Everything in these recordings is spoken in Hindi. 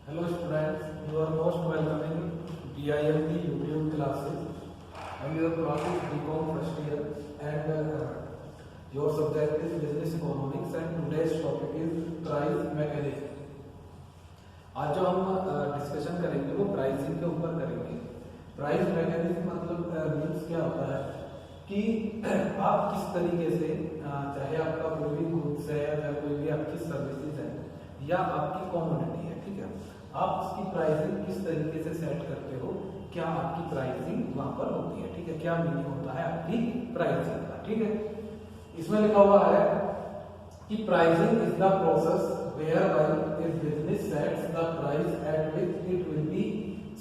Hello students, you are most welcome in DIMT YouTube classes and your class is BCom first year and your subject is Business Economics and today's topic is price mechanism. आज जो हम डिस्कशन करेंगे वो प्राइसिंग के ऊपर करेंगे। प्राइस मैकेनिज्म मतलब मीन्स क्या होता है कि आप किस तरीके से चाहे आपका कोई भी गुड्स है या कोई भी आपकी सर्विसेज है या आपकी कमोडिटी है, ठीक है, आप उसकी प्राइसिंग किस तरीके से सेट करते हो, क्या आपकी प्राइसिंग वहां पर होती है, ठीक है, क्या मीनिंग होता है आपकी प्राइसिंग का, ठीक है। इसमें लिखा हुआ है कि pricing is the process whereby a business sets the price at which it will be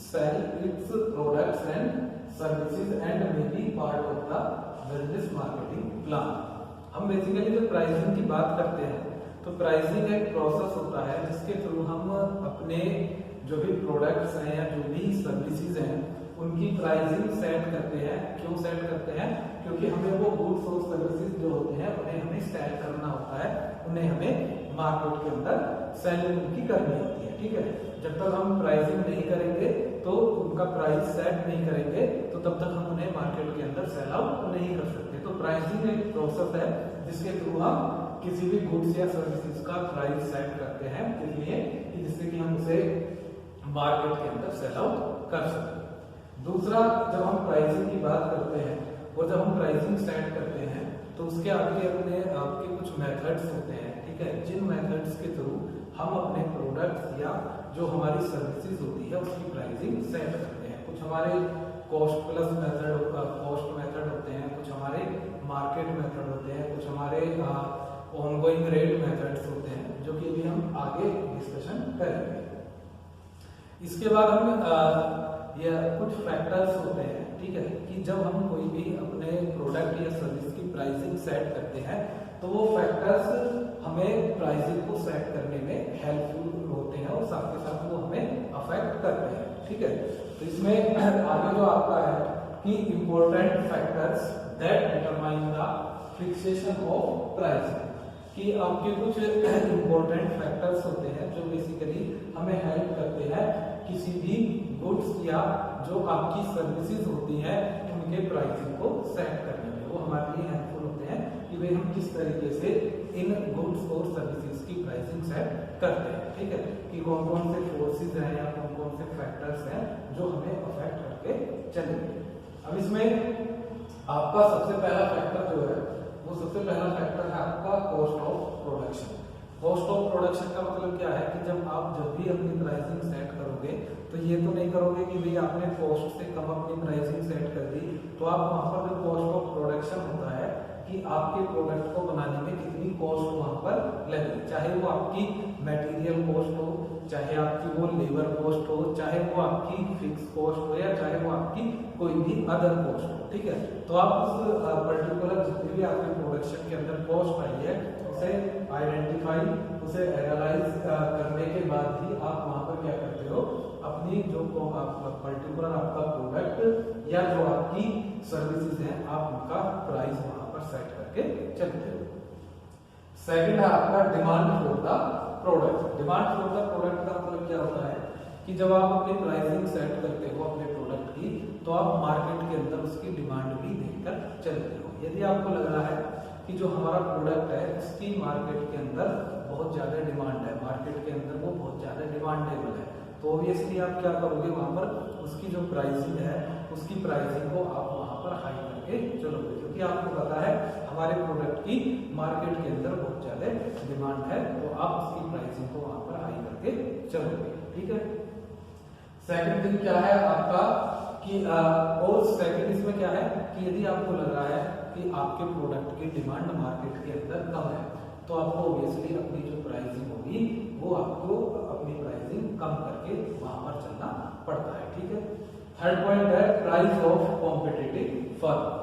sell its products and services and may be part of the business marketing plan। हम बेसिकली जब प्राइसिंग की बात करते हैं तो प्राइसिंग एक प्रोसेस होता है जिसके थ्रू हम अपने जो भी प्रोडक्ट्स हैं या जो भी सर्विसेज हैं उनकी प्राइसिंग सेट करते हैं। क्यों सेट करते हैं? क्योंकि हमें वो गुड्स और सर्विसेज जो होते हैं उन्हें हमें सेल करना होता है, उन्हें हमें मार्केट के अंदर सेलिंग उनकी करनी होती है, ठीक है। जब तक हम प्राइसिंग नहीं करेंगे तो उनका प्राइस सेट नहीं करेंगे तो तब तक हम उन्हें मार्केट के अंदर सेल आउट नहीं कर सकते। तो प्राइसिंग एक प्रोसेस है जिसके थ्रू हम किसी भी गुड्स या सर्विसेज का प्राइस सेट करते हैं, इसलिए जिससे कि हम उसे मार्केट के अंदर सेल आउट कर सकें। दूसरा, जब हम प्राइसिंग की बात करते हैं और जब हम प्राइसिंग सेट करते हैं तो उसके आपके कुछ मेथड्स होते हैं, ठीक है, जिन मेथड्स के थ्रू हम अपने प्रोडक्ट्स या जो हमारी सर्विसेज होती है उसकी प्राइसिंग सेट करते हैं। कुछ हमारे कॉस्ट प्लस मेथड होते हैं, कुछ हमारे मार्केट मेथड होते हैं, कुछ हमारे ऑनगोइंग रेट मेथड्स होते हैं, जो कि अभी हम आगे डिस्कशन करेंगे। इसके बाद हम या कुछ फैक्टर्स होते हैं, ठीक है, कि जब हम कोई भी अपने प्रोडक्ट या सर्विस की प्राइसिंग सेट करते हैं तो वो फैक्टर्स हमें प्राइसिंग को सेट करने में हेल्पफुल होते हैं और साथ के साथ वो हमें अफेक्ट करते हैं, ठीक है। तो इसमें आगे जो आपका है कि important factors that determine the fixation of price, कि आपके कुछ इंपॉर्टेंट फैक्टर्स होते हैं जो बेसिकली हमें हेल्प करते हैं किसी भी गुड्स या जो आपकी सर्विसेज होती है उनके प्राइसिंग को सेट करने में। वो हमारे लिए हेल्पफुल होते हैं कि भाई हम किस तरीके से इन गुड्स और सर्विसेज की प्राइसिंग सेट करते हैं, ठीक है, कि कौन कौन से फोर्सेस हैं या कौन कौन से फैक्टर्स हैं जो हमें अफेक्ट करके चलेंगे। अब इसमें आपका सबसे पहला फैक्टर जो है वो सबसे पहला फैक्टर है आपका cost of production. Cost of production का मतलब क्या है कि जब भी अपनी प्राइसिंग सेट करोगे तो ये तो नहीं करोगे कि भाई आपने कॉस्ट से कम अपनी प्राइसिंग सेट कर दी, तो आप वहां पर जो कॉस्ट ऑफ प्रोडक्शन होता है कि आपके प्रोडक्ट को बनाने में कितनी कॉस्ट वहां पर लगी, चाहे वो आपकी मटेरियल कॉस्ट हो, चाहे आपकी वो लेबर कॉस्ट हो, चाहे वो आपकी फिक्स कॉस्ट हो या चाहे वो आपकी कोई भी अदर कॉस्ट हो, ठीक है। तो आप उस पर्टिकुलर जितनी भी आपके प्रोडक्शन के अंदर कॉस्ट आई है उसे आइडेंटिफाई, उसे एनालाइज करने के बाद ही आप वहां पर क्या करते हो, अपनी जो पर्टिकुलर आपका प्रोडक्ट या जो आपकी सर्विसेज है आप उनका प्राइस वहां पर सेट करके चलते हो। सेकंड है आपका demand for the product. Demand for the product का मतलब क्या होता है कि जब आप अपनी प्राइसिंग सेट करते हो अपने प्रोडक्ट की तो आप मार्केट के अंदर उसकी डिमांड भी देखकर चलते हो। यदि आपको लग रहा है कि जो हमारा प्रोडक्ट है उसकी मार्केट के अंदर बहुत ज्यादा डिमांड है, मार्केट के अंदर वो बहुत ज्यादा डिमांडेबल है, तो ऑब्वियसली आप क्या करोगे, वहां पर उसकी जो प्राइसिंग है उसकी प्राइसिंग को आप वहां पर हाई करके चलोगे, क्योंकि आपको पता है हमारे प्रोडक्ट की मार्केट के अंदर बहुत ज्यादा डिमांड है, तो आप उसकी प्राइसिंग को वहां पर हाई करके चलोगे, ठीक है। सेकंड थिंग क्या है आपका कि और सेकंड इसमें क्या है कि यदि आपको लग रहा है कि आपके प्रोडक्ट की डिमांड मार्केट के अंदर कम है तो आपको ऑब्वियसली अपनी जो प्राइसिंग होगी वो आपको अपनी प्राइसिंग कम करके वहां पर चलना पड़ता है, ठीक है। थर्ड पॉइंट है प्राइस ऑफ कॉम्पिटिटिव फर्म।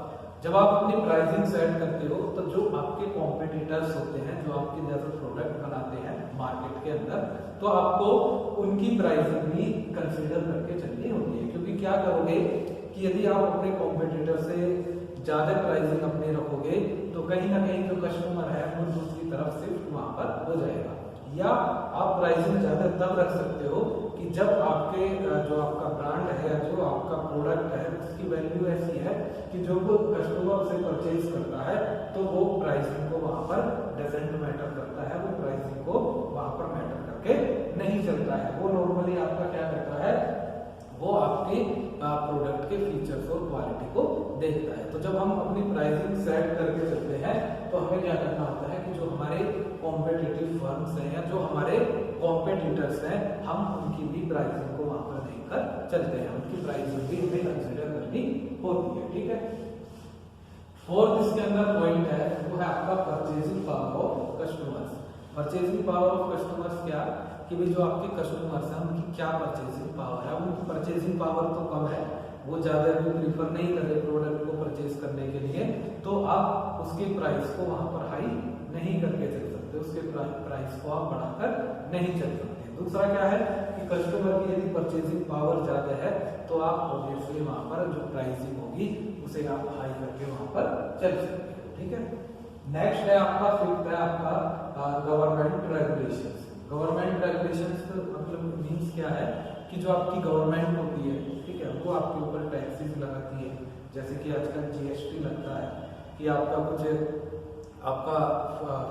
जब आप अपनी प्राइसिंग सेट करते हो तो जो आपके कॉम्पिटिटर्स होते हैं जो आपके जैसे प्रोडक्ट बनाते हैं मार्केट के अंदर, तो आपको उनकी प्राइसिंग भी कंसीडर करके चलनी होती है, क्योंकि क्या करोगे कि यदि आप अपने कॉम्पिटिटर से ज्यादा प्राइसिंग अपने रखोगे तो कहीं ना कहीं जो कस्टमर है वो दूसरी तरफ शिफ्ट वहां पर हो जाएगा, या आप प्राइसिंग ज्यादा तब रख सकते हो कि जब आपके जो आपका ब्रांड है या जो आपका प्रोडक्ट है उसकी वैल्यू ऐसी है कि जो वो कस्टमर उसे परचेज करता है तो वो प्राइसिंग को वहां पर डजंट मैटर करता है, वो प्राइसिंग को वहां पर मैटर करके नहीं चलता है। वो नॉर्मली आपका क्या करता है, वो आपके प्रोडक्ट के फीचर्स और क्वालिटी को देखता है। तो जब हम अपनी प्राइसिंग सेट करके चलते हैं तो हमें क्या करना होता है कि जो हमारे कॉम्पिटिटिव फर्म्स हैं या जो हमारे कॉम्पिटिटर्स हैं, हम उनकी भी प्राइसिंग को वहां पर देखकर चलते हैं, उनकी प्राइसिंग भी हमें कंसिडर करनी होती है। ठीक है। फोर्थ इसके अंदर पॉइंट है वो है आपका purchasing power of customers. Purchasing power of customers क्या कि भाई जो आपके कस्टमर्स हैं उनकी क्या परचेजिंग पावर है। उनकी परचेजिंग पावर तो कम है, वो ज्यादा भी प्रीफर नहीं कर रहे प्रोडक्ट को परचेज करने के लिए, तो आप उसके प्राइस को वहां पर हाई नहीं करके चल सकते, उसके प्राइस को आप बढ़ाकर नहीं चल सकते। दूसरा क्या है कि कस्टमर की यदि परचेजिंग पावर ज्यादा है तो आप ऑब्वियसली वहां पर जो प्राइसिंग होगी उसे आप हाई करके वहां पर चल सकते हो। ठीक है। नेक्स्ट है आपका फिफ्थ है आपका गवर्नमेंट रेगुलेशंस। गवर्नमेंट रेगुलेशंस मतलब मींस क्या है कि जो आपकी गवर्नमेंट होती है, ठीक है, वो आपके ऊपर टैक्सेस लगाती है। जैसे कि आजकल जीएसटी लगता है कि आपका कुछ आपका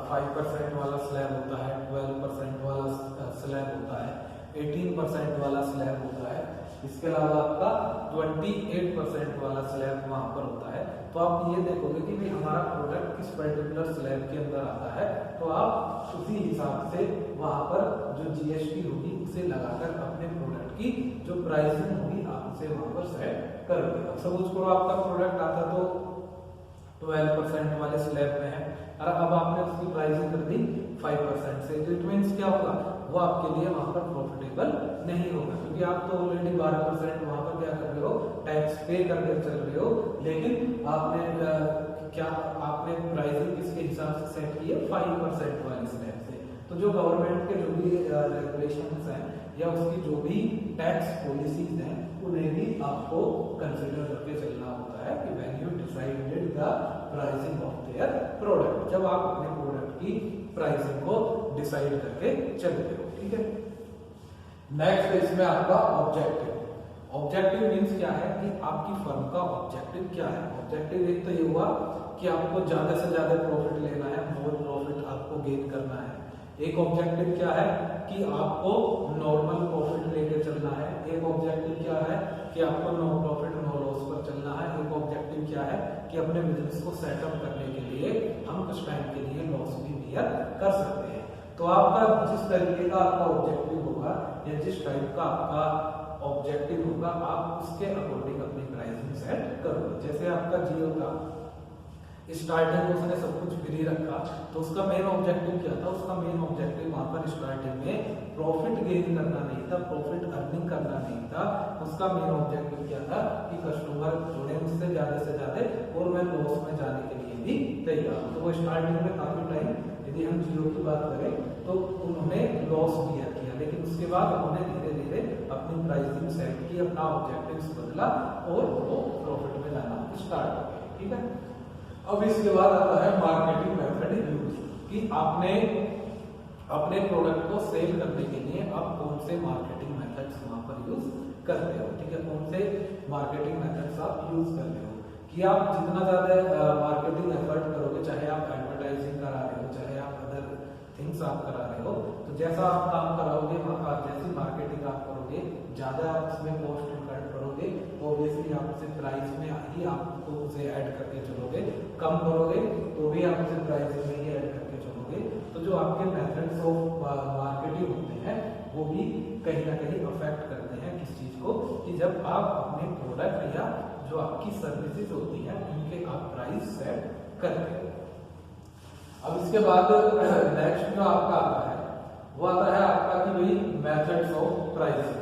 5% वाला स्लैब होता है, 12% वाला स्लैब होता है, 18% वाला स्लैब होता है, इसके अलावा आपका 28% वाला स्लैब वहां पर होता है। तो आप ये देखोगे कि भाई हमारा प्रोडक्ट किस पर्टिकुलर स्लैब के अंदर आता है, तो आप उसी हिसाब से वहां पर जो जीएसटी होगी उसे लगाकर अपने प्रोडक्ट की जो प्राइसिंग होगी आप उसे वहां पर सेट करोगे। अब सपोज करो आपका प्रोडक्ट आता तो 12% वाले स्लैब में है और अब आपने उसकी प्राइसिंग कर दी 5% से, तो इट मींस क्या होगा, वो आपके लिए वहां पर प्रॉफिटेबल नहीं होगा क्योंकि आप तो ऑलरेडी 12% वहां पर क्या कर रहे हो, टैक्स पे करके चल रहे हो। लेकिन आपने क्या आपने प्राइसिंग किसके हिसाब से सेट की है, 5% वाले स्लैब से। तो जो गवर्नमेंट के जो भी रेगुलेशंस हैं या उसकी जो भी टैक्स पॉलिसीज हैं उन्हें भी आपको कंसिडर करके चलना होता है कि when you decided the pricing of their product, जब आप अपने प्रोडक्ट की प्राइसिंग को डिसाइड करके चलते हो। ठीक है। नेक्स्ट इसमें आपका ऑब्जेक्टिव। ऑब्जेक्टिव मींस क्या है कि आपकी फर्म का ऑब्जेक्टिव क्या है। ऑब्जेक्टिव एक तो ये हुआ कि आपको ज्यादा से ज्यादा प्रॉफिट लेना है, मोर प्रॉफिट आपको गेन करना है। एक ऑब्जेक्टिव क्या है कि आपको नॉर्मल प्रॉफिट लेके चलना है। एक ऑब्जेक्टिव क्या है कि आपको नो प्रॉफिट नो लॉस पर चलना है। एक ऑब्जेक्टिव क्या है कि अपने बिजनेस को सेटअप करने के लिए हम कुछ टाइम के लिए लॉस भी बियर कर सकते हैं। तो आपका जिस तरीके का आपका ऑब्जेक्टिव होगा या जिस टाइप का आपका ऑब्जेक्टिव होगा आप उसके अकॉर्डिंग अपनी प्राइसिंग सेट करोगे। जैसे आपका जियो का स्टार्टिंग में उसने सब कुछ फ्री रखा तो उसका मेन ऑब्जेक्टिव क्या था, उसका मेन ऑब्जेक्टिव वहां पर स्टार्टिंग में प्रॉफिट गेन करना नहीं था, प्रॉफिट अर्निंग करना नहीं था। उसका मेन ऑब्जेक्टिव क्या था कि कस्टमर जुड़े मुझसे ज्यादा से ज्यादा और मैं लॉस में जाने के लिए भी तैयार हूं। तो वो स्टार्टिंग में काफी टाइम यदि हम जियो की बात करें तो उन्होंने लॉस बियर किया, लेकिन उसके बाद उन्होंने धीरे धीरे अपनी प्राइसिंग सेट की, अपना ऑब्जेक्टिव बदला और वो प्रॉफिट में जाना स्टार्ट हो गया। ठीक है। अब इसके बाद आता है मार्केटिंग मेथड यूज, कि आपने अपने प्रोडक्ट को सेल करने के लिए आप कौन से मार्केटिंग मेथड्स वहां पर यूज करते हो। ठीक है। कौन से मार्केटिंग मेथड्स आप यूज कर रहे हो कि आप जितना ज्यादा मार्केटिंग एफर्ट करोगे, चाहे आप एडवर्टाइजिंग करा रहे हो, चाहे आप अदर थिंग्स आप करा रहे हो, तो जैसा आप काम कराओगे जैसी मार्केटिंग आप करोगे, ज्यादा आप उसमें कॉस्ट इनकर्ड करोगे तो ऑब्वियसली आप उसे प्राइस में ही आपको उसे ऐड करके चलोगे, कम करोगे तो भी आप उसे प्राइस में ही ऐड करके चलोगे। तो जो आपके मेथड्स ऑफ मार्केटिंग होते हैं वो भी कहीं ना कहीं अफेक्ट करते हैं किस चीज को, कि जब आप अपने प्रोडक्ट या जो आपकी सर्विसेज होती है उनके आप प्राइस सेट करते हो। अब इसके बाद नेक्स्ट जो आपका आता है वो आता है आपका कि भाई मेथड्स ऑफ प्राइसिंग।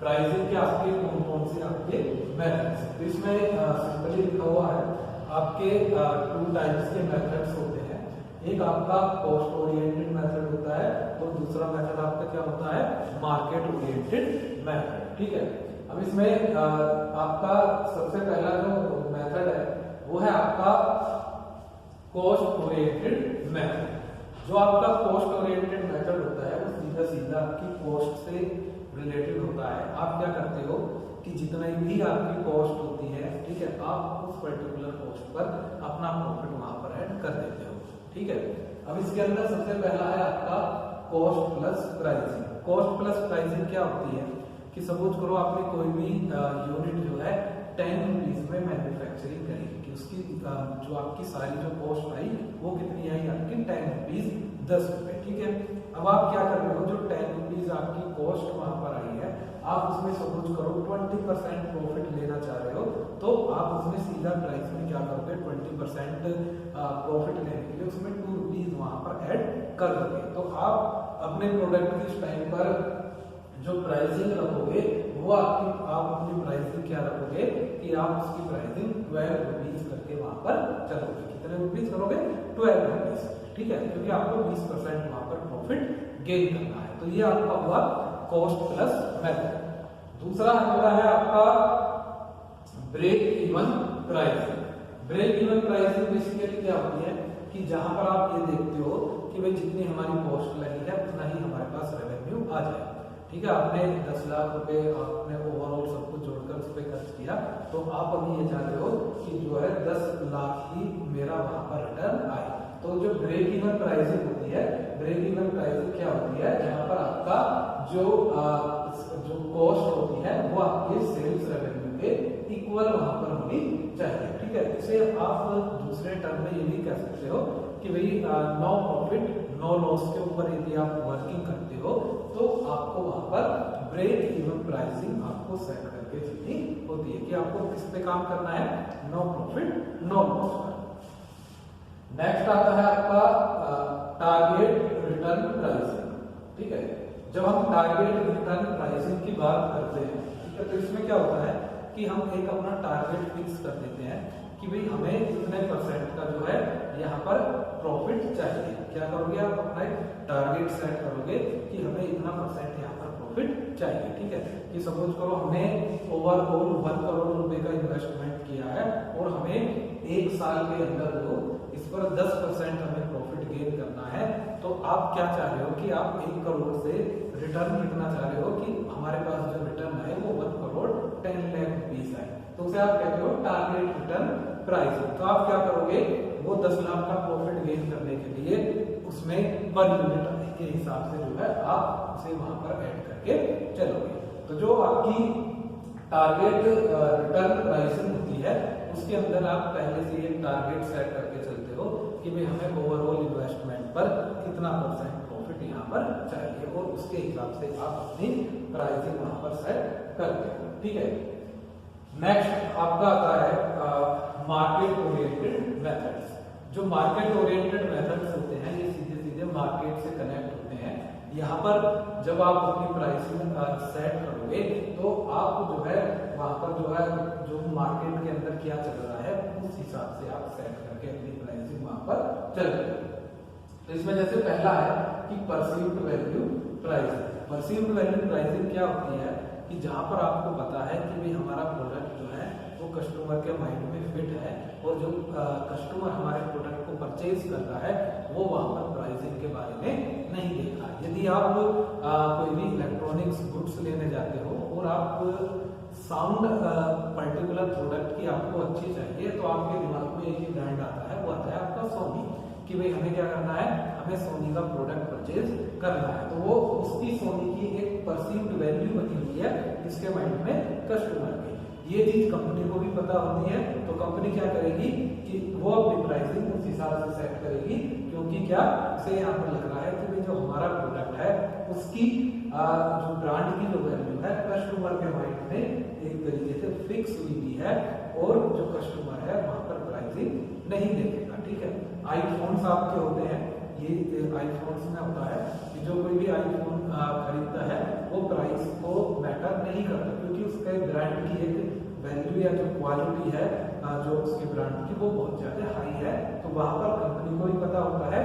प्राइसिंग के आपके कौन कौन से आपके मेथड्स, तो इसमें सिंपली लिखा हुआ है आपके 2 टाइप्स के मेथड्स होते हैं। एक आपका कॉस्ट ओरिएंटेड मेथड होता है और दूसरा मेथड आपका क्या होता है, मार्केट ओरिएंटेड मेथड। ठीक है। अब इसमें आपका सबसे पहला जो मेथड है वो है आपका कॉस्ट ओरिएंटेड मेथड। जो आपका कॉस्ट ओरिएंटेड मेथड होता है वो सीधा सीधा आपकी कॉस्ट से रिलेटेड होता है। आप क्या करते हो कि जितना भी आपकी कॉस्ट होती है, ठीक है, आप उस पर्टिकुलर कॉस्ट पर अपना प्रॉफिट वहां पर ऐड कर देते हो, ठीक है। अब इसके अंदर सबसे पहला है आपका cost plus pricing. Cost plus pricing क्या होती है कि सपोज करो आपने कोई भी यूनिट जो है 10 रुपीज में मैन्युफैक्चरिंग करी, कि उसकी जो आपकी सारी जो कॉस्ट आई वो कितनी आई आपकी 10 रुपीज 10 रुपए, ठीक है। अब आप क्या कर रहे हो, जो 10 रुपीज आपकी कॉस्ट वहां पर आई है, आप उसमें सपोज करो 20% प्रॉफिट लेना चाह रहे हो, तो आप उसमें सीधा प्राइस में क्या करोगे, 20% प्रॉफिट लेने के लिए उसमें 2 रुपीज वहां पर ऐड कर दोगे। तो आप अपने प्रोडक्ट की इस टाइम पर जो प्राइसिंग रखोगे वो आप अपनी प्राइसिंग क्या रखोगे कि आप उसकी प्राइसिंग 12 रुपीज करके वहां पर चलोगे। कितने रुपीज करोगे, 12 रुपीज, ठीक है, क्योंकि आपको 20% वहां पर प्रॉफिट गेन करना है। तो ये आपका हुआ कॉस्ट प्लस मेथड। दूसरा हमारा है आपका break even pricing. Break even pricing basically क्या होती है कि जहां पर आप ये देखते हो कि भाई जितनी हमारी कॉस्ट लगी है उतना ही हमारे पास रेवेन्यू आ जाए, ठीक है। आपने 10 लाख रुपए आपने ओवरऑल सब कुछ जोड़कर उस पर खर्च किया, तो आप अभी ये चाहते हो कि जो है 10 लाख ही मेरा वहां पर रिटर्न आए। तो जो ब्रेक इवन प्राइसिंग होती है, ब्रेक इवन प्राइसिंग क्या होती है, जहां पर आपका जो कॉस्ट होती है वो आपके सेल्स रेवेन्यू के इक्वल वहां पर होनी चाहिए, ठीक है। इसे आप दूसरे टर्म में ये भी कह सकते हो कि भाई नो प्रॉफिट नो लॉस के ऊपर यदि आप वर्किंग करते हो तो आपको वहां पर ब्रेक इवन प्राइसिंग आपको सेट करके चलनी होती है कि आपको किस पे काम करना है, नो प्रॉफिट नो लॉस पर। नेक्स्ट आता है आपका टारगेट रिटर्न प्राइसिंग, ठीक है। जब हम टारगेट रिटर्न प्राइसिंग की बात करते हैं, ठीक है, तो इसमें क्या होता है कि हम एक अपना टारगेट फिक्स कर देते हैं कि भाई हमें इतने परसेंट का जो है यहाँ पर प्रॉफिट चाहिए। क्या करोगे, आप अपना एक टारगेट सेट करोगे कि हमें इतना परसेंट यहाँ पर प्रॉफिट चाहिए, ठीक है। कि सपोज करो हमने ओवरऑल 1 करोड़ रुपए का इन्वेस्टमेंट किया है और हमें 1 साल के अंदर जो इस पर 10% हमें प्रॉफिट गेन करना है, तो आप क्या चाह रहे हो कि आप 1 करोड़ से रिटर्न लिखना चाह रहे हो कि हमारे पास जो रिटर्न आए वो 1 करोड़ 10 लाख रुपीस आए, तो उसे आप कहते हो टारगेट रिटर्न प्राइसिंग। तो आप क्या करोगे, वो 10 लाख का प्रॉफिट गेन करने के लिए उसमें पर यूनिट के हिसाब से जो है आप उसे वहां पर ऐड करके चलोगे। तो जो आपकी टारगेट रिटर्न प्राइसिंग होती है उसके अंदर आप पहले से एक टारगेट सेट करके चलते हो कि भाई हमें ओवरऑल इन्वेस्टमेंट पर कितना परसेंट प्रॉफिट यहाँ पर चाहिए और उसके हिसाब से आप अपनी प्राइसिंग वहां पर सेट करते हो, ठीक है। नेक्स्ट आपका आता है मार्केट ओरिएंटेड मेथड्स। जो मार्केट ओरिएंटेड मेथड्स होते हैं ये सीधे सीधे मार्केट से कनेक्ट होते हैं। यहाँ पर जब आप अपनी प्राइसिंग सेट करोगे तो आप जो है वहां पर जो है जो मार्केट के अंदर क्या चल रहा है उस हिसाब से आप सेट करके अपनी प्राइसिंग वहां पर चलोगे। तो इसमें जैसे पहला है कि perceived value pricing. Perceived value pricing क्या होती है कि जहां पर आपको पता है कि भाई हमारा प्रोडक्ट जो है वो कस्टमर के माइंड में फिट है और जो कस्टमर हमारे प्रोडक्ट को परचेज कर रहा है वो वहां पर प्राइसिंग के बारे में नहीं देख रहा है। यदि आप कोई भी इलेक्ट्रॉनिक्स गुड्स लेने जाते हो और आप साउंड पर्टिकुलर प्रोडक्ट की आपको अच्छी चाहिए तो आपके दिमाग में एक ही ब्रांड आता है, वो आता है आपका सोनी, कि भाई हमें क्या करना है, हमें सोनी का प्रोडक्ट परचेज करना है। तो वो उसकी सोनी की एक परसीव्ड वैल्यू बनी हुई है इसके माइंड में कस्टमर की। ये चीज कंपनी को भी पता होती है, तो कंपनी क्या करेगी कि वो अपनी प्राइसिंग उस हिसाब से सेट करेगी, क्योंकि क्या उसे यहाँ पर लग रहा है कि जो हमारा प्रोडक्ट है उसकी जो ब्रांड की जो वैल्यू है कस्टमर के माइंड में एक तरीके से फिक्स हुई भी है और जो कस्टमर है वहां पर प्राइसिंग नहीं देखेगा, ठीक है। आईफोन्स आपके होते हैं, ये आईफोन्स में होता है कि जो कोई भी आईफोन खरीदता है वो प्राइस को मैटर नहीं करता, क्योंकि उसके ब्रांड की एक वैल्यू या जो क्वालिटी है जो उसके ब्रांड की वो बहुत ज्यादा हाई है। तो वहां पर कंपनी को भी पता होता है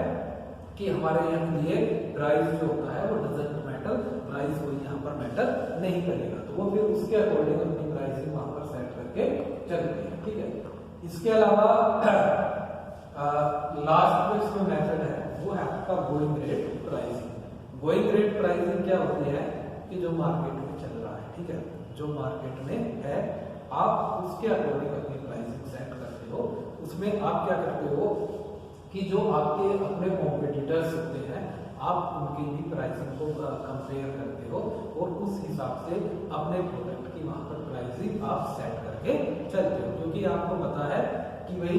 कि हमारे यहाँ लिए प्राइस जो होता है वो डजंट मैटर, प्राइस कोई यहाँ पर मैटर नहीं करेगा, तो वो फिर उसके अकॉर्डिंग अपनी प्राइसिंग वहां पर सेट करके चलते हैं, ठीक है। इसके अलावा लास्ट में इसमें मेथड है वो है आपका going rate pricing. Going rate pricing क्या होती है कि जो मार्केट में चल रहा है, ठीक है, जो मार्केट में है आप उसके अकॉर्डिंग अपनी प्राइसिंग सेट करते हो। उसमें आप क्या करते हो कि जो आपके अपने कॉम्पिटिटर्स होते हैं आप उनकी भी प्राइसिंग को कंपेयर करते हो और उस हिसाब से अपने प्रोडक्ट की वहां पर प्राइसिंग आप सेट करके चलते हो, क्योंकि आपको पता है कि भाई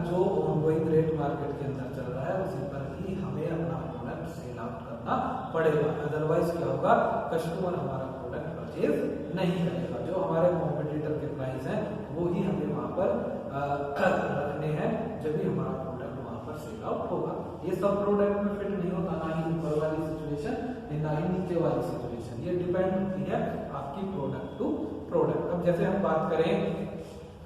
जो ऑनगोइंग रेट मार्केट के अंदर चल रहा है उसी पर ही हमें अपना प्रोडक्ट सेल आउट करना पड़ेगा। अदरवाइज क्या होगा, कस्टमर हमारा प्रोडक्ट परचेज नहीं करेगा। जो हमारे कॉम्पिटिटर के प्राइस हैं वो ही हमें वहां पर रखने हैं, जब भी हमारा प्रोडक्ट वहां पर सेल आउट होगा। ये सब प्रोडक्ट में फिट नहीं होता, ना ही ऊपर वाली सिचुएशन ना ही नीचे वाली सिचुएशन, ये डिपेंड होती है आपकी प्रोडक्ट टू प्रोडक्ट। अब जैसे हम बात करें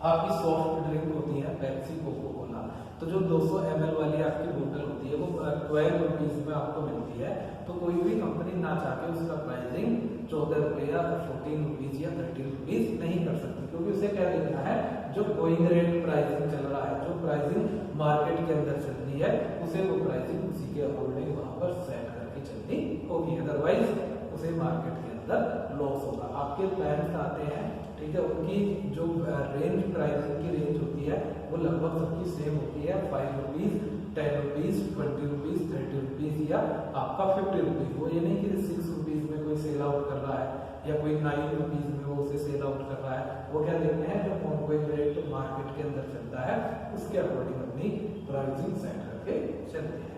आपकी सॉफ्ट ड्रिंक होती है पेप्सी, कोको कोला, तो जो 200 ml वाली आपकी बोतल होती है वो 12 रुपीज में आपको मिलती है। तो कोई भी कंपनी ना चाहकर उसका प्राइसिंग 14 रुपए या 14 रुपीज या 13 रुपीज नहीं कर सकती, क्योंकि उसे क्या देखना है जो गोइंग रेट प्राइसिंग चल रहा है, जो प्राइसिंग मार्केट के अंदर चल रही है उसे वो प्राइसिंग उसी के अकॉर्डिंग वहां पर सेट करके चलनी होगी। अदरवाइज उसे मार्केट के अंदर लॉस होगा। आपके प्लान्स आते हैं, ठीक है, उनकी जो रेंज प्राइसिंग की रेंज होती है वो लगभग सबकी सेम होती है, 5 रुपीज, 10 रुपीज, 20 रुपीज, 30 रुपीज या आपका 50 रुपीज। वो ये नहीं कि 6 रुपीज में कोई सेल आउट कर रहा है या कोई 9 रुपीज में वो उसे सेल आउट कर रहा है। वो क्या देखते हैं जो ऑनगोइंग रेट मार्केट के अंदर चलता है उसके अकॉर्डिंग अपनी प्राइसिंग सेट करके चलते हैं।